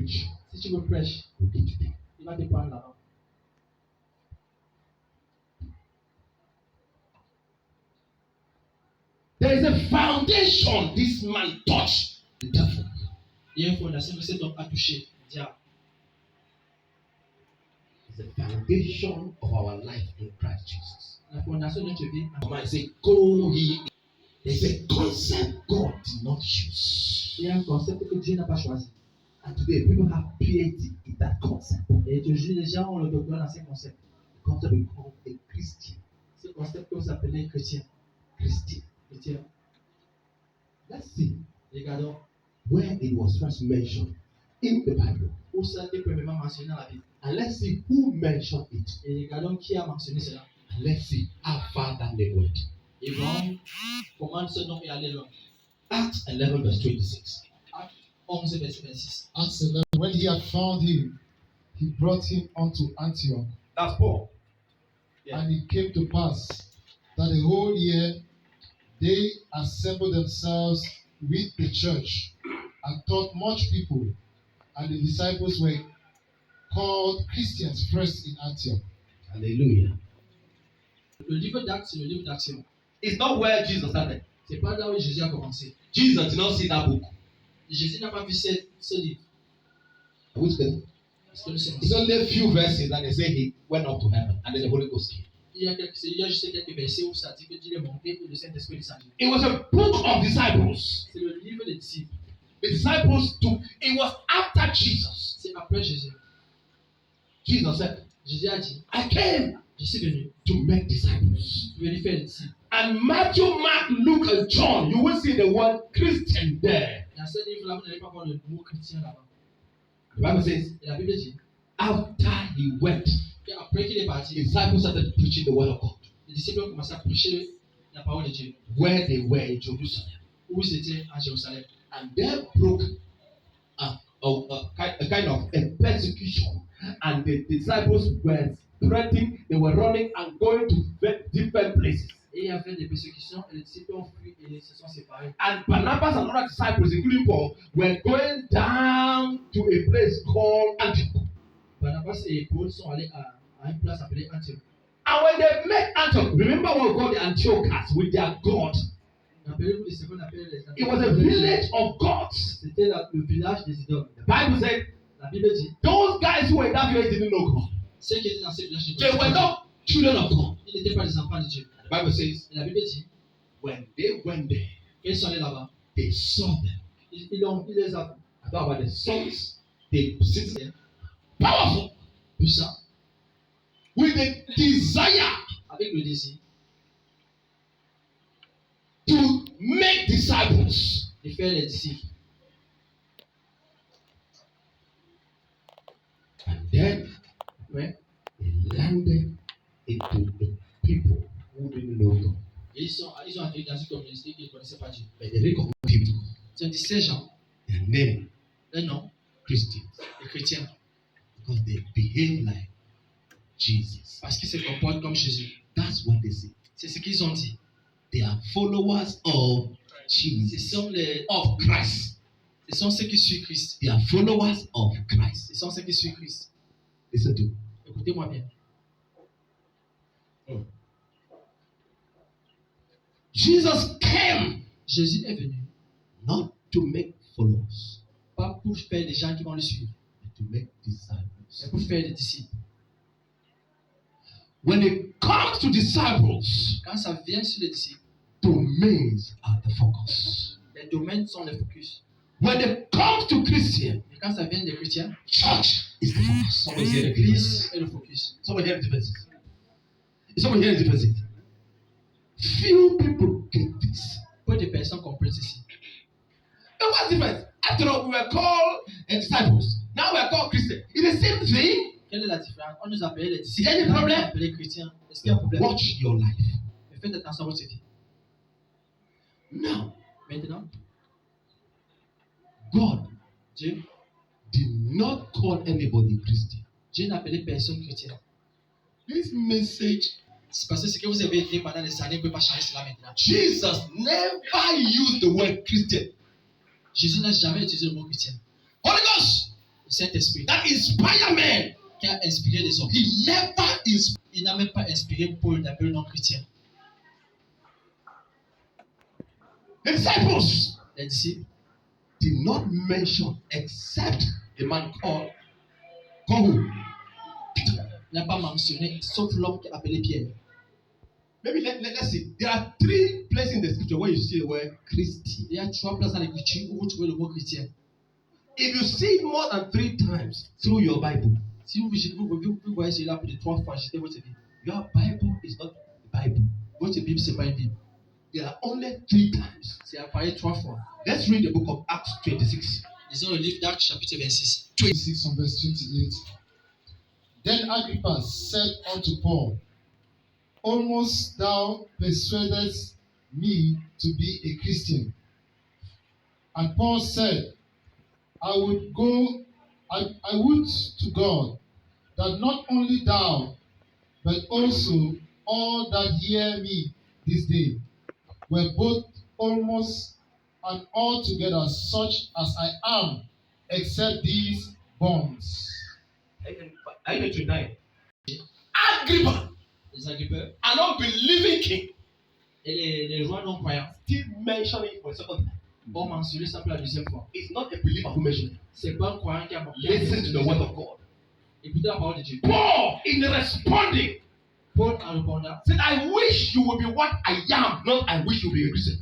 preach, Si tu veux prêcher, we'll get you there. il va te prendre là-bas. There is a foundation this man touched the devil. Il y a une fondation que cet homme a touché. Le diable. It's the foundation of our life in Christ Jesus. La fondation de notre vie. Come on, say, go ye. There's a concept God did not use. Il y a un concept que Dieu n'a pas choisi. And today, people have PhD in that concept. Et aujourd'hui, les gens ont le doctorat dans ces concepts. The concept we call a Christian. Ce concept que vous appelez chrétien. Christian. Chrétien. Let's see Regardons where it was first mentioned in the Bible. où ça a été premièrement mentionné dans la Bible. And let's see who mentioned it. Et regardons qui a mentionné cela. And let's see how far that they went. Et bon, comment ce nom est allé loin. Acts 11, verse 26. Acte 11, verset 26. Acts 11. When he had found him, he brought him unto Antioch. That's Paul. Yeah. And it came to pass that the whole year they assembled themselves with the church and taught much people, and the disciples were called Christians first in Antioch. Hallelujah. Le livre d'Actes, c'est le livre d'action. It's not where Jesus started. C'est pas là où Jésus a commencé. Jesus did not see that book. Jésus n'a pas vu ce livre. Are we together? Est-ce que nous sommes It's only a few verses that they say he went up to heaven and then the Holy Ghost came. Il y a juste quelques versets où ça dit que Dieu est monté et le Saint-Esprit descendu. It was a book of disciples. C'est le livre des disciples. The disciples took, it was after Jesus. C'est après Jésus. Jesus said, Jésus a dit, I came je suis venu to make disciples. faire des disciples. And Matthew, Mark, Luke, and John, you will see the word Christian there. Dans ce livre-là, vous n'allez pas voir le mot chrétien là-bas. The Bible says, Et la Bible dit, after he went, et après qu'il est the parti, disciples started preaching the word of God. les disciples ont commencé à prêcher la parole de Dieu. Where they were in Jerusalem. Où ils étaient à Jérusalem. And there broke a kind of a persecution. And the disciples were spreading, they were running and going to different places. Et il y avait des persécutions et les disciples ont fui et se sont séparés. And Barnabas and other disciples, including Paul, were going down to a place called Antioch. Barnabas et Paul sont allés à une place appelée Antioche. And when they met Antioch, remember what we call the Antiochus with their God. Rappelez-vous de ce qu'on appelle les It was a village of gods. C'était le village des idoles. The Bible said, La Bible dit, those guys who were in that village didn't know God. ceux qui étaient dans ce village, They were not children of God. ils n'étaient pas des enfants de Dieu. The Bible says, Et la Bible dit, when they went there, quand ils sont allés là-bas, they saw them. il les a vus. I thought about the sons. They sit powerful, Puissants, with a desire avec le désir to make disciples. de faire les disciples. And then Ouais. they landed into a people who didn't know God. Et ils ont atterri dans une communauté qui ne connaissait pas Dieu. But they didn't people. Ils ont dit ces gens, Their name un nom, Christians les chrétiens, because they behave like Jesus. parce qu'ils se comportent comme Jésus. That's what they say. C'est ce qu'ils ont dit. They are followers of Jesus, of Christ. Ce sont ceux qui suivent Christ. They are followers of Christ. Ce sont ceux qui suivent Christ. Listen to me. Écoutez-moi bien. Jesus came Jésus est venu, not to make followers, pas pour faire des gens qui vont le suivre, but to make mais disciples. pour faire des disciples. When it comes to disciples, Quand ça vient sur les disciples, domains are the focus. les domaines sont le focus. When it comes to Christian, Mais quand ça vient des chrétiens, church is the focus. Somebody hear the l'église difference. est le focus. Somebody hear the difference. Somebody hear the difference. Few people get this. Peu de personnes comprennent ceci. And what's the difference? After all, we were called disciples. Now we are called Christians. It's the same thing. Quelle est la différence? On nous appelait les disciples. Il y a des problèmes. On nous appelait chrétiens. Est-ce qu'il y a un problème? Watch your life. Mais faites attention à votre vie. Now, Maintenant, God Dieu did not call anybody Christian. n'a appelé personne chrétien. This message, C'est parce que ce que vous avez été pendant des années ne peut pas changer cela maintenant. Jesus never used the word Christian. Jésus n'a jamais utilisé le mot chrétien. Holy Ghost, Le Saint-Esprit that inspire men. qui a inspiré les hommes. He never inspired. Il n'a même pas inspiré Paul d'appeler non-chrétien. The disciples Les disciples did not mention except a man called who? n'a pas mentionné, sauf l'homme qui a appelé Pierre. Maybe let's see. There are 3 places in the scripture where you see the word Christian. Il y a 3 places dans l'écriture où vous trouvez le mot chrétien. If you see it more than 3 times through your Bible, Si vous voyez cela plus de 3 fois, jetez votre Bible. your Bible is not the Bible. Votre Bible, ce n'est pas une Bible. There are only 3 times. C'est apparu 3 fois. Let's read the book of Acts 26. Lisons le livre d'Actes, chapitre 26. 26 from verse 28. Then Agrippa said unto Paul, Almost thou persuadest me to be a Christian. And Paul said, I would to God that not only thou, but also all that hear me this day were both almost and altogether such as I am, except these bonds. Are you tonight? Agrippa, Les agrippeurs an unbelieving king, et les rois non-croyants still mention it for a second time. ont mentionné ça pour la deuxième fois. It's not a believer who mentioned it. C'est pas un croyant qui a Listen to the word of God. Écoutez la parole de Dieu. Paul, in responding, Paul en répondant, said, I wish you would be what I am, not I wish you would be a Christian.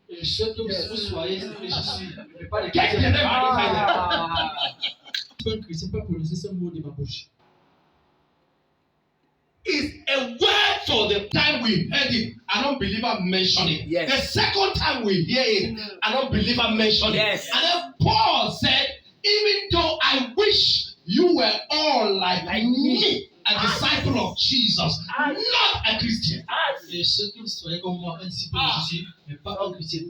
je souhaite que vous soyez ce que je suis, mais pas les Get the chrétiens. name magnified. Je suis un chrétien, pas prononcer ce mot de ma bouche. It's a word for the time we heard it. An unbeliever mention it. Yes. The second time we hear it, an unbeliever mention Yes. it. And then Paul said, even though I wish you were all like me, a disciple of Jesus, not a Christian. Je souhaite que vous soyez comme moi, un disciple de Jésus, mais pas un chrétien.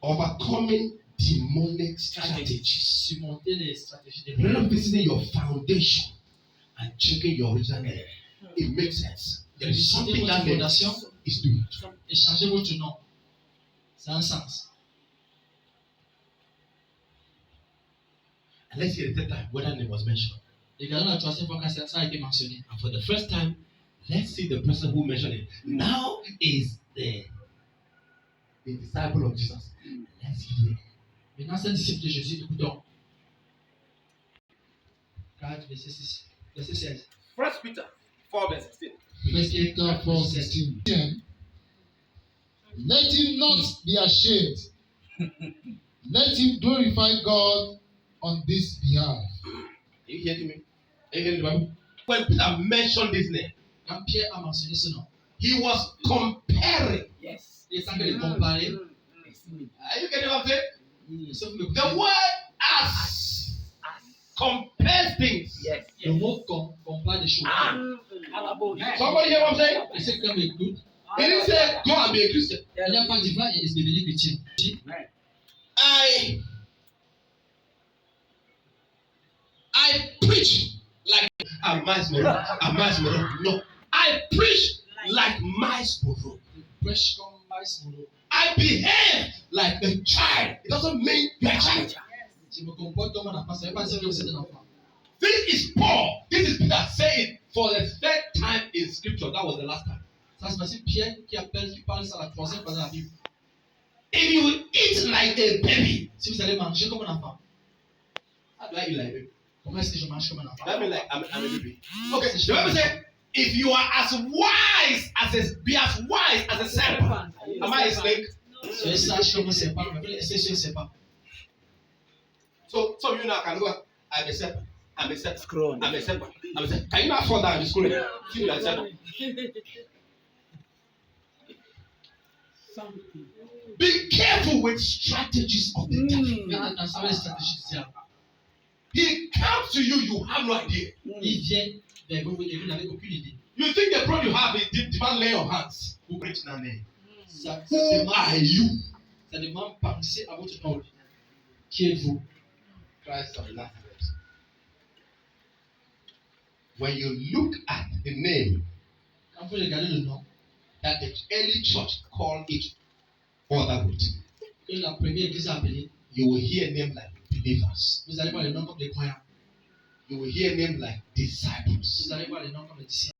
Overcoming demonic strategies. Surmonter les stratégies des démons. Revisiting your foundation and checking your original name. It makes sense. There is Visiter something votre that name fondation is doing. et changer votre nom. Ça a un sens. And let's see the third time whether name was mentioned. Regardons la troisième fois quand ça a été mentionné. And for the first time, let's see the person who mentioned it. Now is the disciple of Jesus. Let's hear. Maintenant, c'est un disciple de Jésus, écoutons. 4, verset 6. Verset 16. 1 Peter 4 verse 16. First Peter 4:16. Let him not be ashamed. Let him glorify God on this behalf. Are you hearing me? Are you hearing the Bible? When Peter mentioned this name, Quand Pierre a mentionné ce nom, he was comparing. Yes. il est en train de comparer. Are you getting what I'm saying? Sauf le The word as compares things. Yes. Le mot compare des choses. Somebody hear what I'm saying? Et c'est comme écoute. He didn't say go and be a Christian. Il n'y a pas de va et devenir chrétien. I preach like a mice moro. No, I preach like mice moro. Prêche comme Maïs Molo. I behave like a child. It doesn't mean you're a child. Je me comporte comme un enfant. Ça ne veut pas dire que vous êtes un enfant. This is Paul. This is Peter saying for the third time in scripture. That was the last time. Ça c'est parce que Pierre qui parle ça la troisième fois dans la Bible. If you eat like a baby, Si vous allez manger comme un enfant, how do I eat like a baby? comment est-ce que je mange comme un enfant? That means like I'm a baby. Okay, the Bible says, if you are as wise as a serpent, am I a snake? Soyez sage comme un serpent. Mais est-ce que c'est un serpent? So some of you now can go. I'm a serpent. I'm a serpent. Scroll. I'm a serpent. I'm a serpent. Can you not fall down and scroll? See you are a serpent. Be careful with strategies of the devil. Faites attention aux stratégies du diable. He comes to you, you have no idea. Il vient vers vous et vous n'avez aucune idée. You think the problem you have is demand lay your hands. Who preach that name? Ça Who are demande, you? ça demande penser à votre nom. Qui êtes-vous? Christ of Nazareth. When you look at the name Quand vous regardez le nom, that the early church called it other root, que la première église a appelé, You will hear a name like believers. Vous allez voir les noms comme des croyants. You will hear a name like disciples. Vous allez voir les noms comme des disciples.